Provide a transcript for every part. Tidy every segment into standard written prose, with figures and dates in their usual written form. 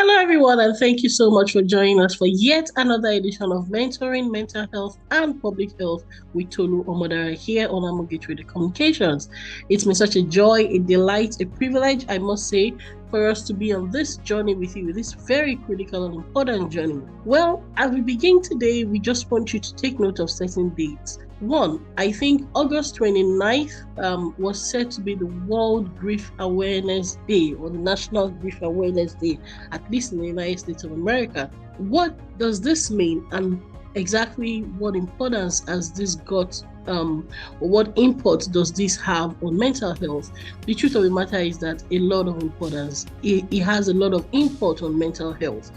Hello, everyone, and thank you so much for joining us for yet another edition of Mentoring Mental Health and Public Health with Tolu Omodara here on Amugi the Communications. It's been such a joy, a delight, a privilege, I must say, for us to be on this journey with you, this very critical and important journey. Well, as we begin today, we just want you to take note of certain dates. One, I think August 29th was said to be the World Grief Awareness Day, or the National Grief Awareness Day, at least in the United States of America. What does this mean, and exactly what importance has this got, or what import does this have on mental health? The truth of the matter is that a lot of importance. It has a lot of import on mental health.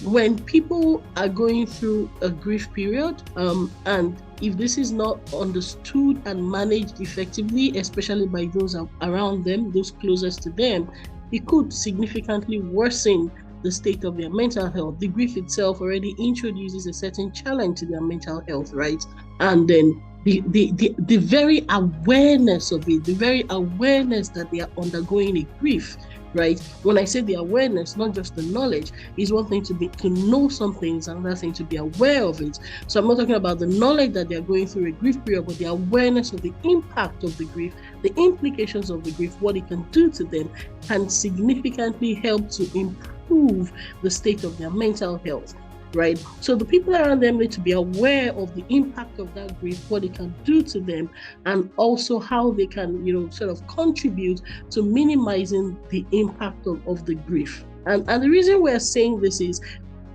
When people are going through a grief period, and if this is not understood and managed effectively, especially by those around them, those closest to them, it could significantly worsen the state of their mental health. The grief itself already introduces a certain challenge to their mental health, right? And then the very awareness of it, the very awareness that they are undergoing a grief, right? When I say the awareness, not just the knowledge, is one thing to know something, is another thing to be aware of it. So I'm not talking about the knowledge that they're going through a grief period, but the awareness of the impact of the grief, the implications of the grief, what it can do to them, can significantly help to improve the state of their mental health. Right? So the people around them need to be aware of the impact of that grief, what it can do to them, and also how they can, sort of contribute to minimizing the impact of the grief. And the reason we're saying this is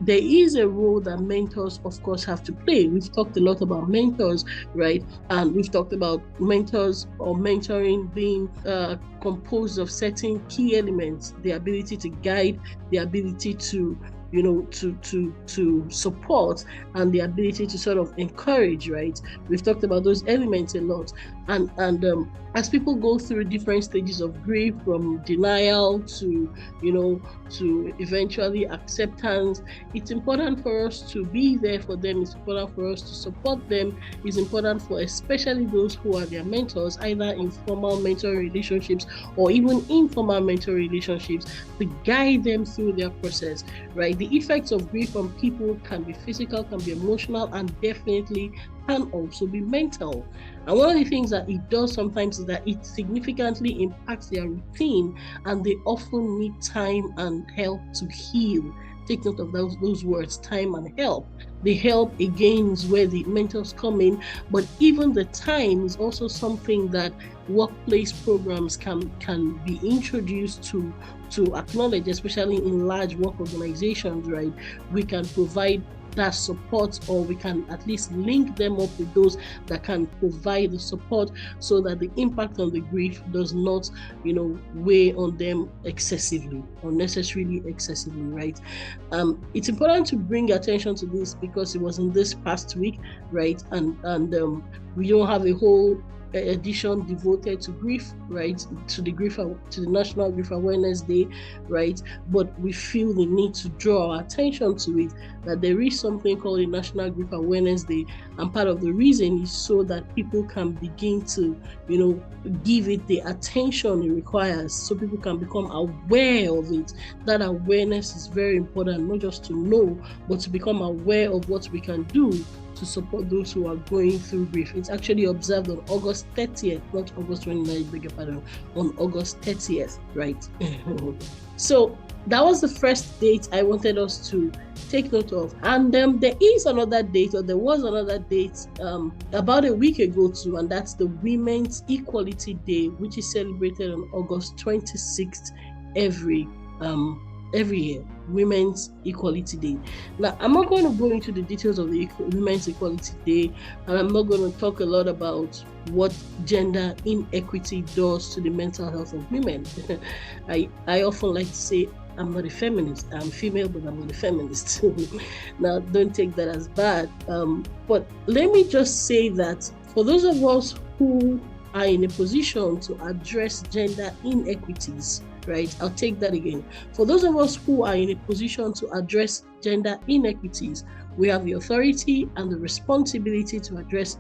there is a role that mentors, of course, have to play. We've talked a lot about mentors, right? And we've talked about mentors or mentoring being composed of certain key elements: the ability to guide, the ability to to support, and the ability to sort of encourage, right? We've talked about those elements a lot. And as people go through different stages of grief, from denial to eventually acceptance, it's important for us to be there for them. It's important for us to support them. It's important for especially those who are their mentors, either in formal mentoring relationships or even informal mentoring relationships, to guide them through their process, right? The effects of grief on people can be physical, can be emotional, and definitely can also be mental. And one of the things that it does sometimes is that it significantly impacts their routine, and they often need time and help to heal. Take note of those words, time and help. The help, again, is where the mentors come in, but even the time is also something that workplace programs can be introduced to acknowledge, especially in large work organizations, right? We can provide that support, or we can at least link them up with those that can provide the support, so that the impact on the grief does not, weigh on them excessively, unnecessarily excessively, right? It's important to bring attention to this because it was in this past week, right? And we don't have a whole edition devoted to grief, right? To the National Grief Awareness Day, right? But we feel the need to draw our attention to it, that there is something called the National Grief Awareness Day, and part of the reason is so that people can begin to, give it the attention it requires, so people can become aware of it. That awareness is very important, not just to know, but to become aware of what we can do to support those who are going through grief. It's actually observed on August 30th, not August 29th, beg your pardon, on August 30th, right? So that was the first date I wanted us to take note of. And there is another date, or there was another date about a week ago too, and that's the Women's Equality Day, which is celebrated on August 26th every year. Women's Equality Day. Now, I'm not going to go into the details of the Women's Equality Day, and I'm not going to talk a lot about what gender inequity does to the mental health of women. I often like to say I'm not a feminist. I'm female, but I'm not a feminist. Now, don't take that as bad. But let me just say that for those of us who are in a position to address gender inequities, right? I'll take that again. For those of us who are in a position to address gender inequities, we have the authority and the responsibility to address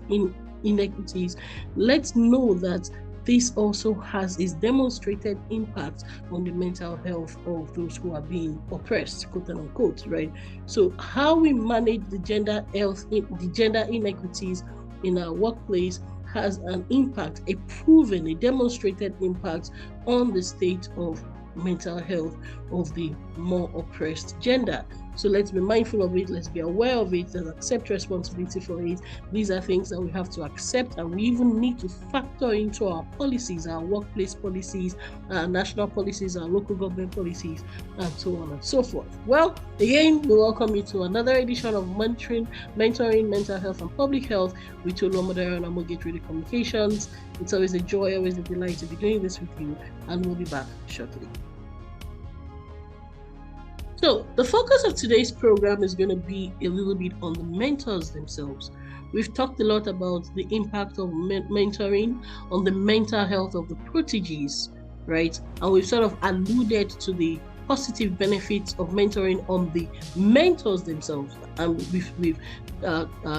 inequities. Let's know that this also has its demonstrated impact on the mental health of those who are being oppressed, quote unquote, right? So how we manage the gender inequities in our workplace has an impact, a proven, a demonstrated impact on the state of mental health of the more oppressed gender. So let's be mindful of it, let's be aware of it, let's accept responsibility for it. These are things that we have to accept, and we even need to factor into our policies, our workplace policies, our national policies, our local government policies, and so on and so forth. Well, again, we welcome you to another edition of Mentoring Mental Health and Public Health with Olomodere and Amoge Radio Communications. It's always a joy, always a delight to be doing this with you, and we'll be back shortly. So the focus of today's program is going to be a little bit on the mentors themselves. We've talked a lot about the impact of mentoring on the mental health of the proteges, right? And we've sort of alluded to the positive benefits of mentoring on the mentors themselves. And we've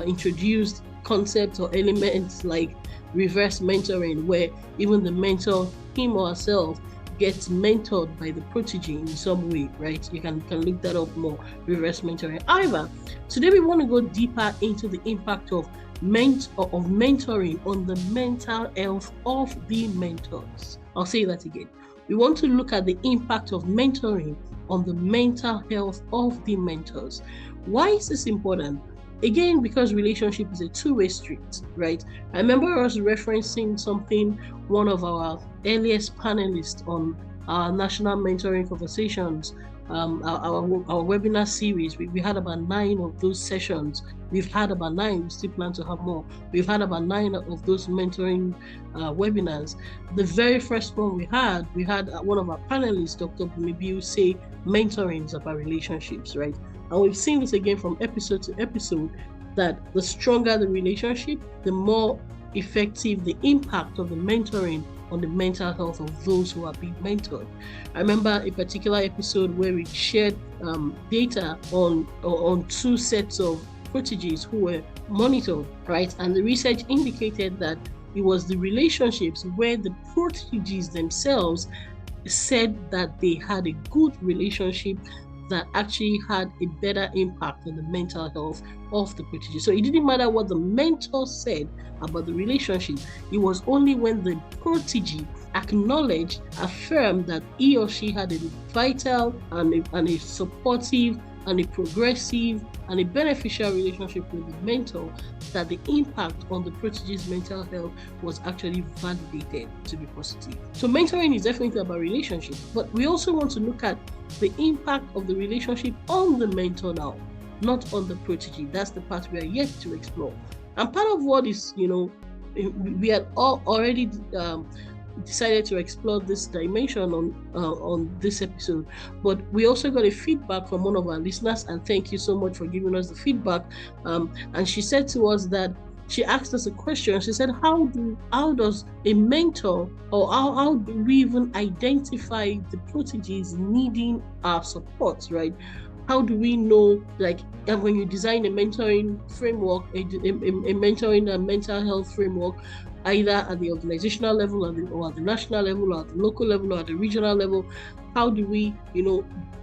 introduced concepts or elements like reverse mentoring, where even the mentor, him or herself, gets mentored by the protege in some way, right? You can look that up more, reverse mentoring. However, today we want to go deeper into the impact of mentoring on the mental health of the mentors. I'll say that again. We want to look at the impact of mentoring on the mental health of the mentors. Why is this important? Again, because relationship is a two-way street, right? I remember us referencing something one of our earliest panelists on our national mentoring conversations, our webinar series. We had about 9 of those sessions. We've had about 9, we still plan to have more. We've had about 9 of those mentoring webinars. The very first one we had one of our panelists, Dr. Bumibiu, say mentoring is about relationships, right? And we've seen this again from episode to episode, that the stronger the relationship, the more effective the impact of the mentoring on the mental health of those who are being mentored. I remember a particular episode where we shared data on 2 sets of proteges who were monitored, right? And the research indicated that it was the relationships where the proteges themselves said that they had a good relationship that actually had a better impact on the mental health of the protege. So it didn't matter what the mentor said about the relationship. It was only when the protege acknowledged, affirmed that he or she had a vital and a supportive and a progressive and a beneficial relationship with the mentor, that the impact on the protege's mental health was actually validated to be positive. So mentoring is definitely about relationship, but we also want to look at the impact of the relationship on the mentor now, not on the protege. That's the part we are yet to explore. And part of what is, we had already decided to explore this dimension on this episode, but we also got a feedback from one of our listeners, and thank you so much for giving us the feedback. And she said to us that she asked us a question. She said, how does a mentor, or how do we even identify the proteges needing our support, right? How do we know, like, when you design a mentoring framework, a mentoring and mental health framework, either at the organizational level or at the national level or at the local level or at the regional level, how do we,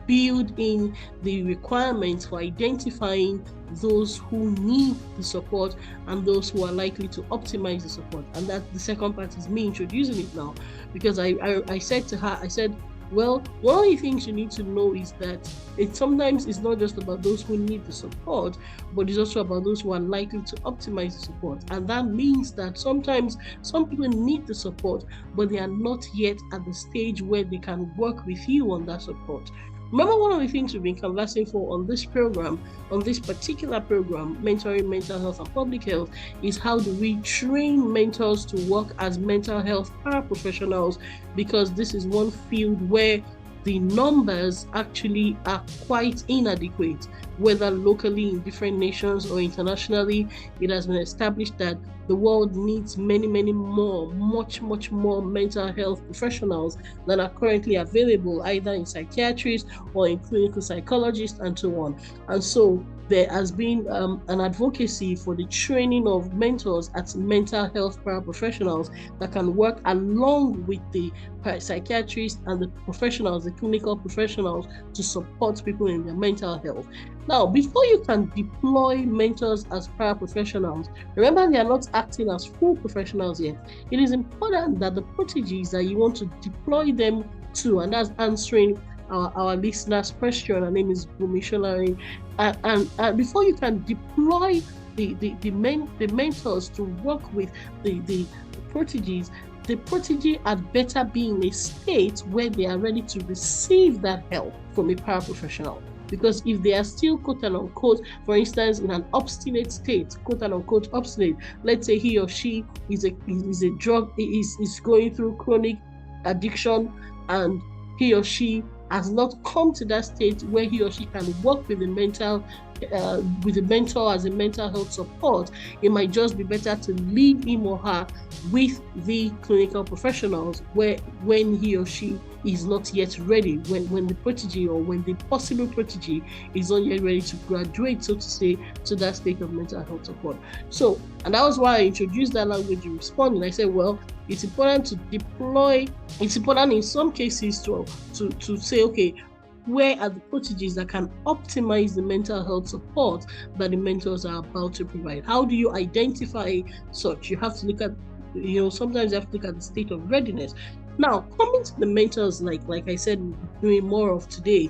build in the requirements for identifying those who need the support and those who are likely to optimize the support? And that the second part is me introducing it now, because I said to her, I said, well, one of the things you need to know is that sometimes it's not just about those who need the support, but it's also about those who are likely to optimize the support. And that means that sometimes some people need the support, but they are not yet at the stage where they can work with you on that support. Remember, one of the things we've been conversing for on this program, on this particular program, Mentoring Mental Health and Public Health, is how do we train mentors to work as mental health paraprofessionals, because this is one field where the numbers actually are quite inadequate, whether locally in different nations or internationally. It has been established that the world needs many more, much more mental health professionals than are currently available, either in psychiatrists or in clinical psychologists and so on. And so there has been an advocacy for the training of mentors at mental health paraprofessionals that can work along with the psychiatrists and the professionals, the clinical professionals, to support people in their mental health. Now, before you can deploy mentors as paraprofessionals, remember they are not acting as full professionals yet. It is important that the proteges that you want to deploy them to, and that's answering our listeners' question. Her name is Bumi Sholari. And before you can deploy the mentors to work with the proteges, the protege had better be in a state where they are ready to receive that help from a paraprofessional. Because if they are still, quote unquote, for instance, in an obstinate state, quote unquote obstinate, let's say he or she is a drug, is going through chronic addiction, and he or she has not come to that state where he or she can work with the mentor as a mental health support, it might just be better to leave him or her with the clinical professionals when he or she is not yet ready, when the protege or when the possible protege is not yet ready to graduate, so to say, to that state of mental health support. So, and that was why I introduced that language in responding. I said, well, it's important to deploy, it's important in some cases to say, okay, where are the proteges that can optimize the mental health support that the mentors are about to provide? How do you identify such? You have to look at, sometimes you have to look at the state of readiness. Now, coming to the mentors, like I said, doing more of today,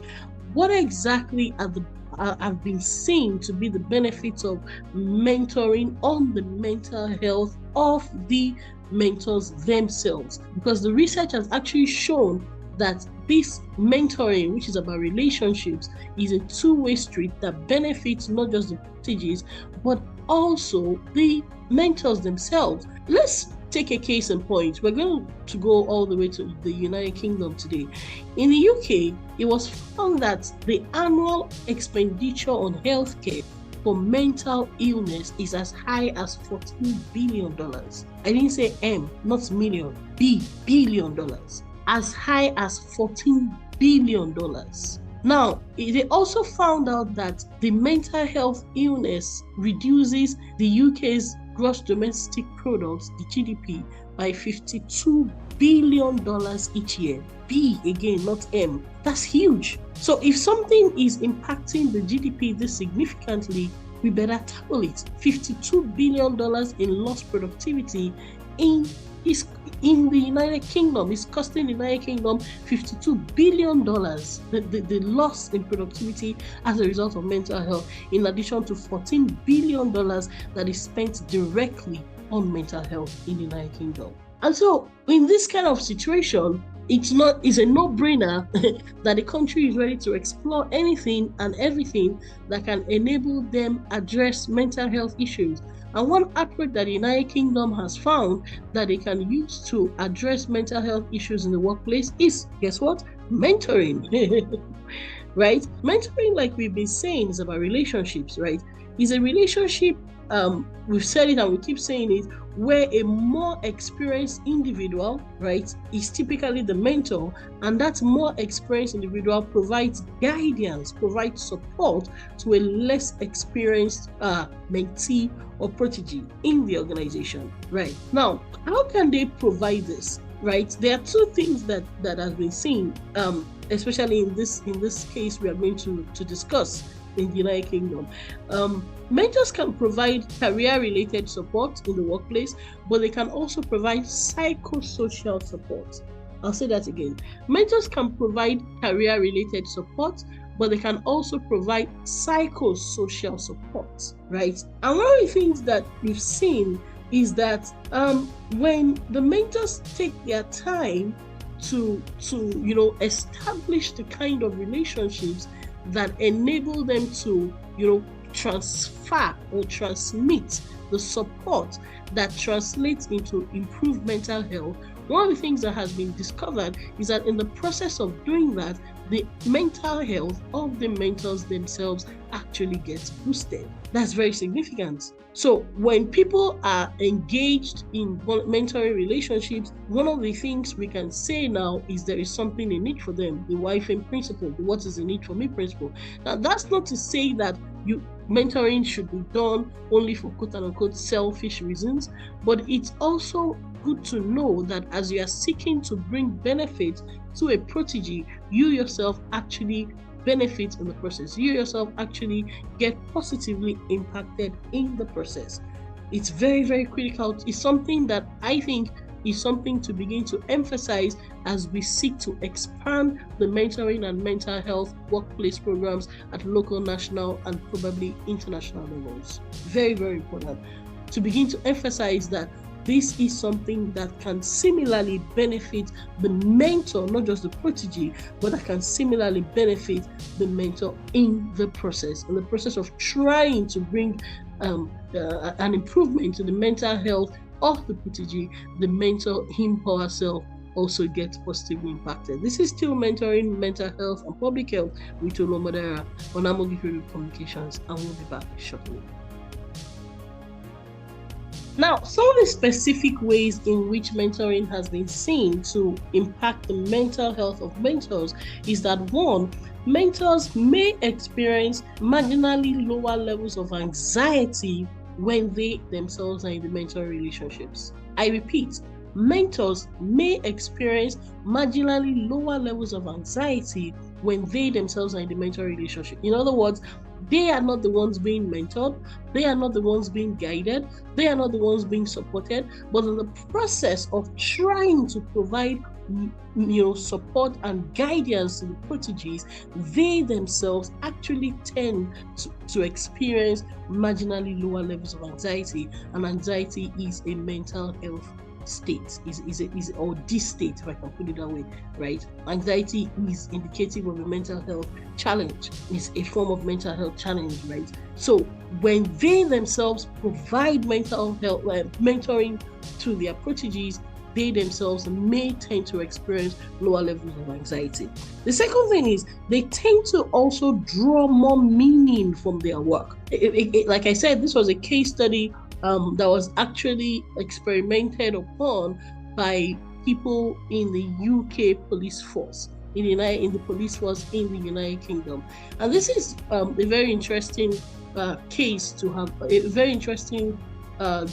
what exactly have been seen to be the benefits of mentoring on the mental health of the mentors themselves? Because the research has actually shown that this mentoring, which is about relationships, is a two-way street that benefits not just the proteges, but also the mentors themselves. Let's take a case in point. We're going to go all the way to the United Kingdom today. In the UK, it was found that the annual expenditure on healthcare for mental illness is as high as $14 billion. I didn't say M, not million, billion dollars. As high as $14 billion. Now, they also found out that the mental health illness reduces the UK's gross domestic product, the GDP, by $52 billion each year. B again, not M. That's huge. So if something is impacting the GDP this significantly, we better tackle it. $52 billion in lost productivity in the United Kingdom is costing the United Kingdom $52 billion, the loss in productivity as a result of mental health, in addition to $14 billion that is spent directly on mental health in the United Kingdom. And so in this kind of situation, it's a no-brainer that the country is ready to explore anything and everything that can enable them address mental health issues. And one approach that the United Kingdom has found that they can use to address mental health issues in the workplace is, guess what? Mentoring. Right? Mentoring, like we've been saying, is about relationships, right? It's a relationship, we've said it and we keep saying it, where a more experienced individual, right, is typically the mentor, and that more experienced individual provides guidance, provides support to a less experienced mentee or protege in the organization, right? Now, how can they provide this, right? There are two things that has been seen, especially in this case we are going to discuss in the United Kingdom. Mentors can provide career-related support in the workplace, but they can also provide psychosocial support. I'll say that again. Mentors can provide career-related support, but they can also provide psychosocial support, right? And one of the things that we've seen is that when the mentors take their time to establish the kind of relationships that enable them to, transfer or transmit the support that translates into improved mental health, one of the things that has been discovered is that in the process of doing that, the mental health of the mentors themselves actually gets boosted. That's very significant. So when people are engaged in mentoring relationships, one of the things we can say now is there is something in it for them, the wifing principle, the what is in it for me principle. Now, that's not to say that mentoring should be done only for quote unquote selfish reasons, but it's also good to know that as you are seeking to bring benefit to a protege, you yourself actually benefit in the process. You yourself actually get positively impacted in the process. It's very, very critical. It's something that I think is something to begin to emphasize as we seek to expand the mentoring and mental health workplace programs at local, national, and probably international levels. Very, very important to begin to emphasize that this is something that can similarly benefit the mentor, not just the protege, but that can similarly benefit the mentor in the process of trying to bring an improvement to the mental health of the protege. The mentor, him or herself, also gets positively impacted. This is still Mentoring Mental Health and Public Health with Olomodera on Amogi Creative Communications, and we'll be back shortly. Now, some of the specific ways in which mentoring has been seen to impact the mental health of mentors is that, one, mentors may experience marginally lower levels of anxiety when they themselves are in the mentor relationships. I repeat, mentors may experience marginally lower levels of anxiety when they themselves are in the mentor relationship. In other words, they are not the ones being mentored, they are not the ones being guided, they are not the ones being supported, but in the process of trying to provide support and guidance to the proteges, they themselves actually tend to experience marginally lower levels of anxiety, and anxiety is a mental health state, or this state, if I can put it that way, right? Anxiety is indicative of a mental health challenge. It's a form of mental health challenge, right? So when they themselves provide mental health mentoring to their proteges, they themselves may tend to experience lower levels of anxiety. The second thing is they tend to also draw more meaning from their work. Like I said, this was a case study that was actually experimented upon by people in the UK police force, in the police force in the United Kingdom. And this is a very interesting case to have, a very interesting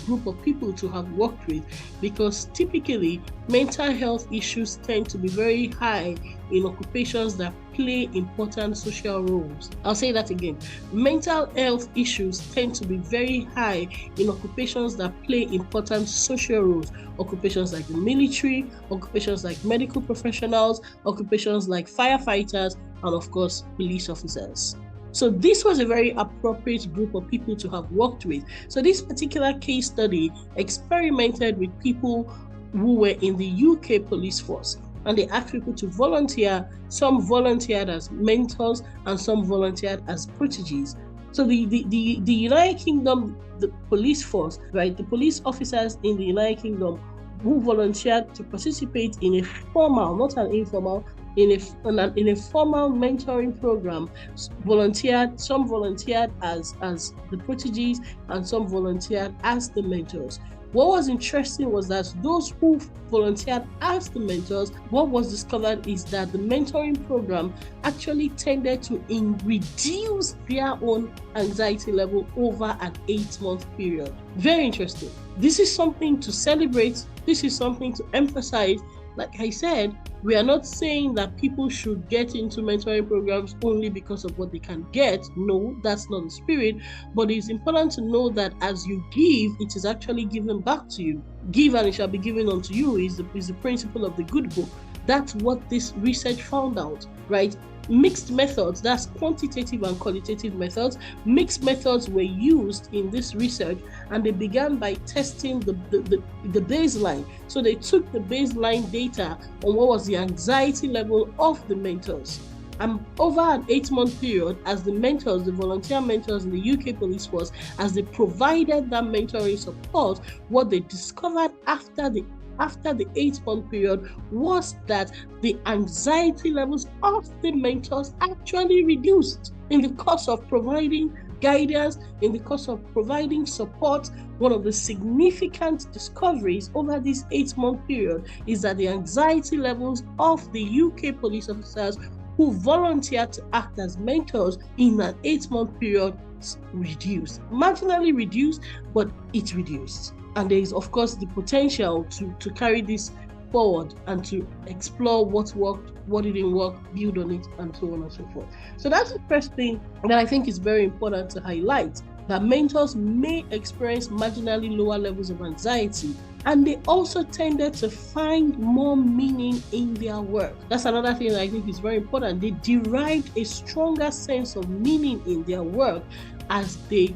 group of people to have worked with, because typically mental health issues tend to be very high in occupations that play important social roles. I'll say that again. Mental health issues tend to be very high in occupations that play important social roles. Occupations like the military, occupations like medical professionals, occupations like firefighters, and of course, police officers. So this was a very appropriate group of people to have worked with. So this particular case study experimented with people who were in the UK police force, and they asked people to volunteer. Some volunteered as mentors and some volunteered as proteges. So the United Kingdom, the police force, right, the police officers in the United Kingdom who volunteered to participate in a formal, not an informal, in a formal mentoring program, some volunteered as the proteges and some volunteered as the mentors. What was interesting was that those who volunteered as the mentors, what was discovered is that the mentoring program actually tended to reduce their own anxiety level over an 8-month period. Very interesting. This is something to celebrate. This is something to emphasize. Like I said, we are not saying that people should get into mentoring programs only because of what they can get. No, that's not the spirit. But it's important to know that as you give, it is actually given back to you. Give and it shall be given unto you is the principle of the good book. That's what this research found out, right? Mixed methods, that's quantitative and qualitative methods. Mixed methods were used in this research, and they began by testing the baseline. So they took the baseline data on what was the anxiety level of the mentors. And over an 8-month period, as the mentors, the volunteer mentors in the UK police force, as they provided that mentoring support, what they discovered after the 8-month period was that the anxiety levels of the mentors actually reduced in the course of providing guidance, in the course of providing support. One of the significant discoveries over this 8-month period is that the anxiety levels of the UK police officers who volunteered to act as mentors in an 8-month period reduced. Marginally reduced, but it reduced. And there is, of course, the potential to carry this forward and to explore what worked, what didn't work, build on it, and so on and so forth. So that's the first thing that I think is very important to highlight, that mentors may experience marginally lower levels of anxiety, and they also tended to find more meaning in their work. That's another thing that I think is very important. They derived a stronger sense of meaning in their work as they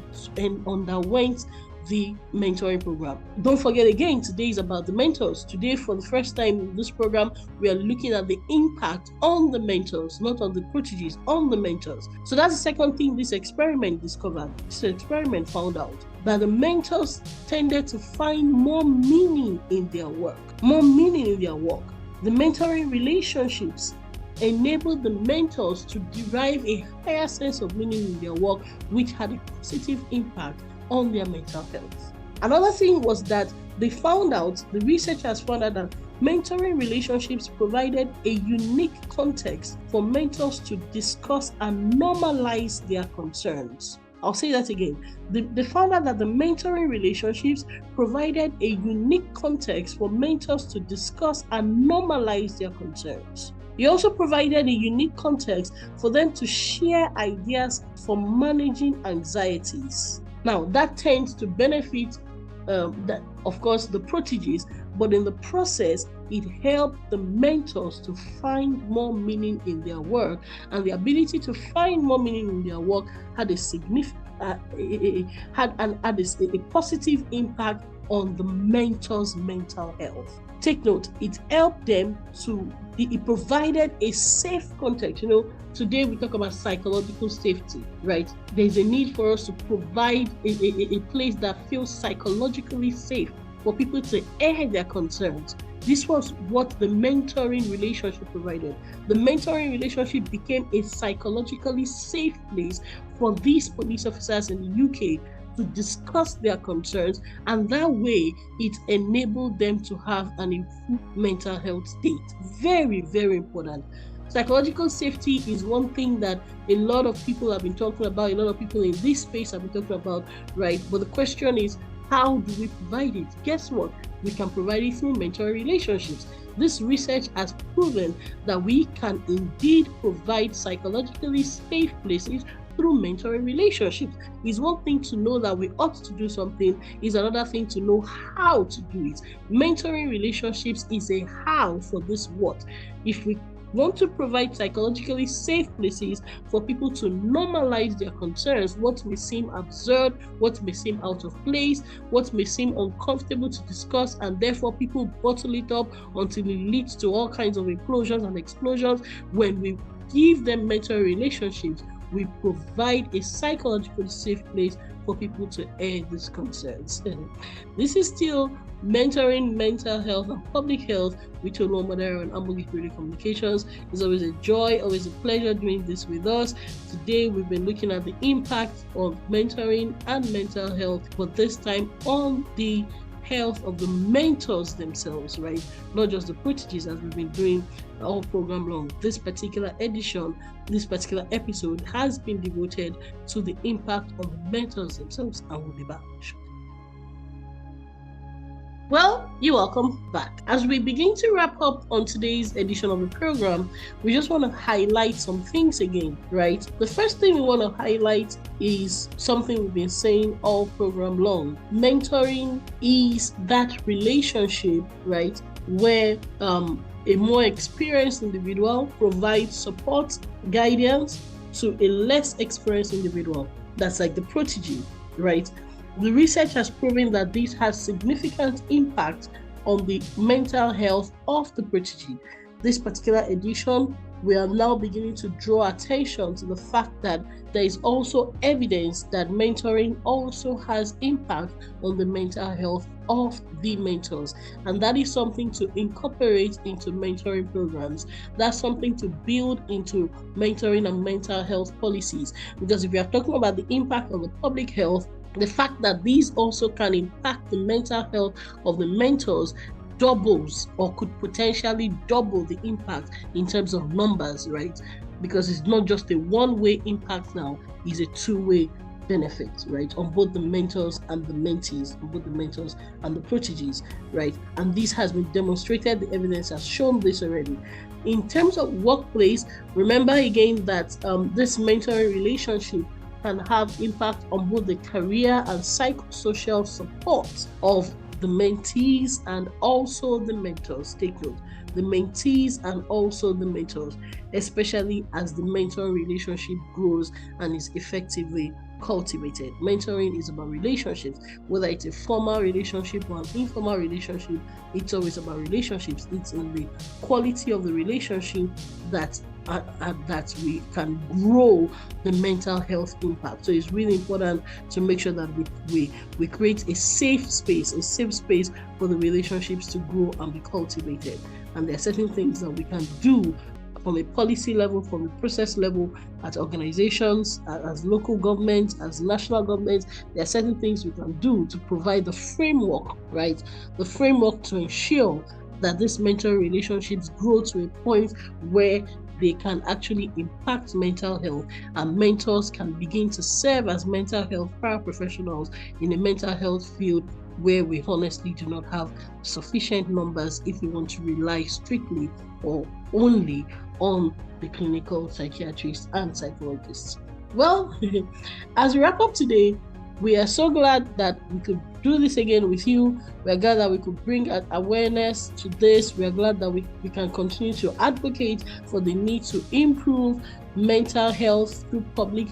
underwent the mentoring program. Don't forget, again, today is about the mentors. Today, for the first time in this program, we are looking at the impact on the mentors, not on the proteges, on the mentors. So that's the second thing this experiment discovered. This experiment found out that the mentors tended to find more meaning in their work. More meaning in their work. The mentoring relationships enabled the mentors to derive a higher sense of meaning in their work, which had a positive impact on their mental health. Another thing was that they found out, the researchers found out, that mentoring relationships provided a unique context for mentors to discuss and normalize their concerns. I'll say that again. They found out that the mentoring relationships provided a unique context for mentors to discuss and normalize their concerns. It also provided a unique context for them to share ideas for managing anxieties. Now, that tends to benefit, of course, the proteges, but in the process, it helped the mentors to find more meaning in their work, and the ability to find more meaning in their work had a significant, a positive impact on the mentor's mental health. Take note, it helped them it provided a safe context. Today we talk about psychological safety, right? There's a need for us to provide a place that feels psychologically safe for people to air their concerns. This was what the mentoring relationship provided. The mentoring relationship became a psychologically safe place for these police officers in the UK to discuss their concerns, and that way it enabled them to have an improved mental health state. Very, very important. Psychological safety is one thing that a lot of people have been talking about, a lot of people in this space have been talking about, right? But the question is, how do we provide it? Guess what? We can provide it through mentoring relationships. This research has proven that we can indeed provide psychologically safe places through mentoring relationships. It's one thing to know that we ought to do something, is another thing to know how to do it. Mentoring relationships is a how for this what. If we want to provide psychologically safe places for people to normalize their concerns, what may seem absurd, what may seem out of place, what may seem uncomfortable to discuss, and therefore people bottle it up until it leads to all kinds of implosions and explosions. When we give them mentoring relationships, we provide a psychologically safe place for people to air these concerns. This is still Mentoring Mental Health and Public Health with Tolu Omodairo and Ambogik Radio Communications. It's always a joy, always a pleasure doing this with us. Today we've been looking at the impact of mentoring and mental health, but this time on the health of the mentors themselves, right? Not just the proteges, as we've been doing all program long. This particular edition, this particular episode has been devoted to the impact of the mentors themselves, and we'll be back. Well, you're welcome back. As we begin to wrap up on today's edition of the program, we just want to highlight some things again, right? The first thing we want to highlight is something we've been saying all program long. Mentoring is that relationship, right, where a more experienced individual provides support, guidance to a less experienced individual. That's like the protege, right? The research has proven that this has significant impact on the mental health of the protege. This particular edition, we are now beginning to draw attention to the fact that there is also evidence that mentoring also has impact on the mental health of the mentors, and that is something to incorporate into mentoring programs. That's something to build into mentoring and mental health policies, because if we are talking about the impact on the public health, the fact that these also can impact the mental health of the mentors doubles or could potentially double the impact in terms of numbers, right? because it's not just a one-way impact now, it's a two-way benefit, right, on both the mentors and the mentees, on both the mentors and the proteges, right? And this has been demonstrated. The evidence has shown this already. In terms of workplace, remember again that this mentoring relationship can have impact on both the career and psychosocial support of the mentees and also the mentors. Take note, the mentees and also the mentors, especially as the mentor relationship grows and is effectively cultivated. Mentoring is about relationships, whether it's a formal relationship or an informal relationship. It's always about relationships. It's in the quality of the relationship that we can grow the mental health impact. So it's really important to make sure that we create a safe space for the relationships to grow and be cultivated. And there are certain things that we can do from a policy level, from a process level, at organizations, as local governments, as national governments. There are certain things we can do to provide the framework, right? The framework to ensure that these mentor relationships grow to a point where they can actually impact mental health, and mentors can begin to serve as mental health paraprofessionals in a mental health field where we honestly do not have sufficient numbers if we want to rely strictly or only on the clinical psychiatrists and psychologists. Well, as we wrap up today, we are so glad that we could do this again with you. We are glad that we could bring awareness to this. We are glad that we can continue to advocate for the need to improve mental health through public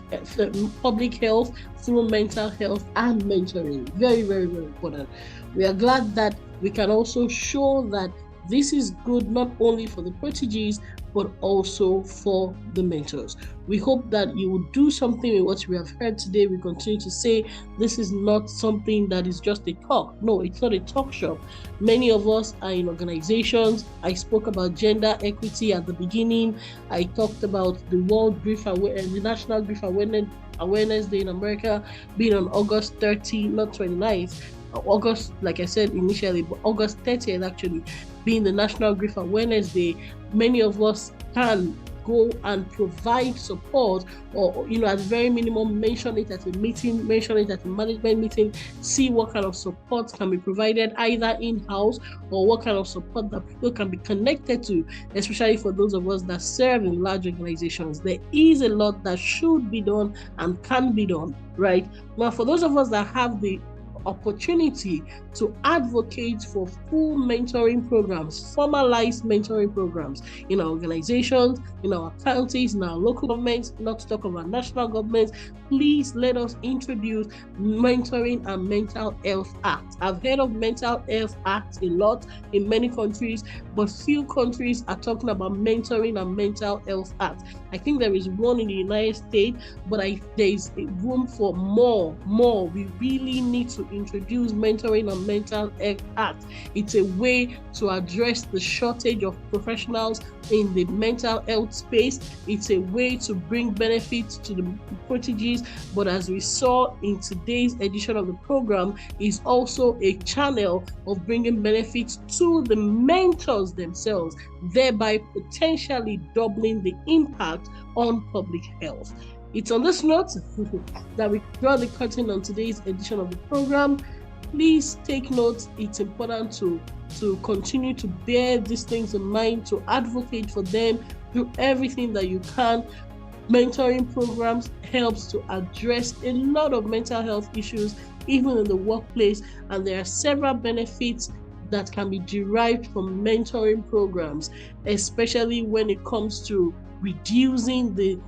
health, through mental health and mentoring. Very, very, very important. We are glad that we can also show that this is good not only for the proteges, but also for the mentors. We hope that you will do something with what we have heard today. We continue to say this is not something that is just a talk. No, it's not a talk shop. Many of us are in organizations. I spoke about gender equity at the beginning. I talked about the the National Grief Awareness Day in America being on August 30, not 29th. August, like I said initially, but August 30th actually being the National Grief Awareness Day. Many of us can go and provide support, or at the very minimum, mention it at a meeting, mention it at a management meeting, see what kind of support can be provided either in-house or what kind of support that people can be connected to, especially for those of us that serve in large organizations. There is a lot that should be done and can be done, right? Now, for those of us that have the opportunity to advocate for full mentoring programs, formalized mentoring programs in our organizations, in our counties, in our local governments, not to talk about national governments, please let us introduce Mentoring and Mental Health Act. I've heard of Mental Health Act a lot in many countries, but few countries are talking about Mentoring and Mental Health Act. I think there is one in the United States, but there is room for more. We really need to introduce Mentoring and Mental Health Act. It's a way to address the shortage of professionals in the mental health space. It's a way to bring benefits to the proteges, but as we saw in today's edition of the program, is also a channel of bringing benefits to the mentors themselves, thereby potentially doubling the impact on public health. It's on this note that we draw the curtain on today's edition of the program. Please take note. It's important to continue to bear these things in mind, to advocate for them, do everything that you can. Mentoring programs helps to address a lot of mental health issues, even in the workplace, and there are several benefits that can be derived from mentoring programs, especially when it comes to reducing the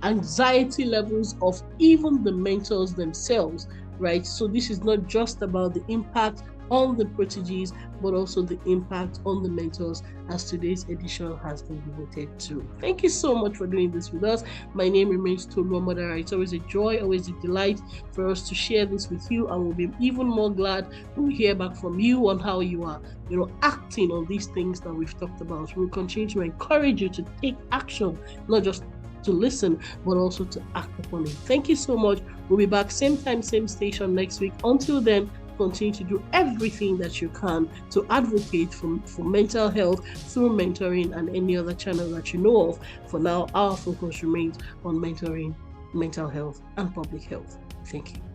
anxiety levels of even the mentors themselves, right? So this is not just about the impact on the proteges, but also the impact on the mentors, as today's edition has been devoted to. Thank you so much for doing this with us. My name remains Tolu Omadara. It's always a joy, always a delight for us to share this with you, and we'll be even more glad when we hear back from you on how you are, acting on these things that we've talked about. We'll continue to encourage you to take action, not just to listen, but also to act upon it. Thank you so much. We'll be back same time, same station next week. Until then, continue to do everything that you can to advocate for mental health through mentoring and any other channel that you know of. For now, our focus remains on mentoring, mental health, and public health. Thank you.